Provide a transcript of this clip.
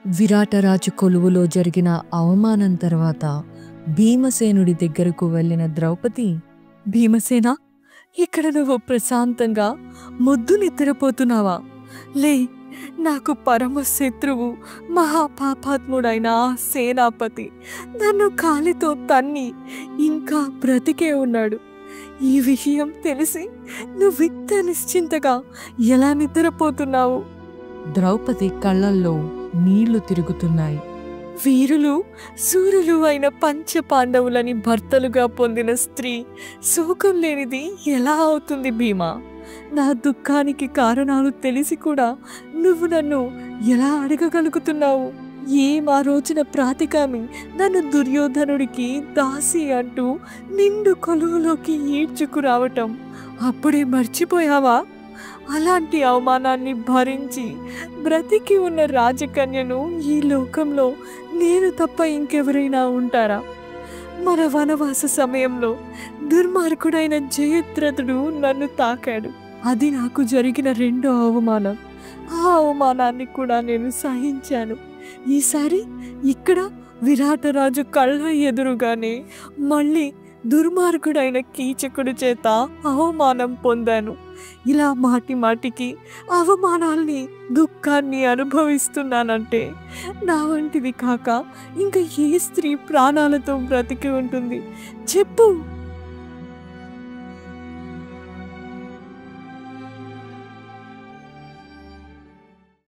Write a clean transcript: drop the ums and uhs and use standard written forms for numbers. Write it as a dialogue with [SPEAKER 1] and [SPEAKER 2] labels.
[SPEAKER 1] విరాటరాజు కొలువులో జరిగిన అవమానం తర్వాత భీమసేనుడి దగ్గరకు వెళ్ళిన ద్రౌపది, భీమసేన, ఇక్కడ నువ్వు ప్రశాంతంగా ముద్దు నిద్రపోతున్నావా? లే, నాకు పరమశత్రువు మహాపాపాత్ముడైన ఆ సేనాపతి నన్ను కాలితో తన్ని ఇంకా బ్రతికే ఉన్నాడు. ఈ విషయం తెలిసి నువ్వింత నిశ్చింతగా ఎలా నిద్రపోతున్నావు? ద్రౌపది కళ్ళల్లో నీళ్లు తిరుగుతున్నాయి. వీరులు సూర్యులు అయిన పంచ పాండవులని భర్తలుగా పొందిన స్త్రీ శోకం లేనిది ఎలా అవుతుంది భీమా? నా దుఃఖానికి కారణాలు తెలిసి కూడా నువ్వు నన్ను ఎలా అడగగలుగుతున్నావు? ఆ రోజున ప్రాతికామి నన్ను దుర్యోధనుడికి దాసి అంటూ నిండు కొలువులోకి ఈడ్చుకురావటం అప్పుడే మర్చిపోయావా? అలాంటి అవమానాన్ని భరించి బ్రతికి ఉన్న రాజకన్యను ఈ లోకంలో నేను తప్ప ఇంకెవరైనా ఉంటారా? మన వనవాస సమయంలో దుర్మార్గుడైన జయద్రథుడు నన్ను తాకాడు. అది నాకు జరిగిన రెండో అవమానం. ఆ అవమానాన్ని కూడా నేను సహించాను. ఈసారి ఇక్కడ విరాటరాజు కళ్ళ ఎదురుగానే మళ్ళీ దుర్మార్గుడైన కీచకుడి చేత అవమానం పొందాను. ఇలా మాటి మాటికి అవమానాల్ని, దుఃఖాన్ని అనుభవిస్తున్నానంటే నా వంటిది కాక ఇంకా ఏ స్త్రీ ప్రాణాలతో బ్రతికి ఉంటుంది? చెప్పు.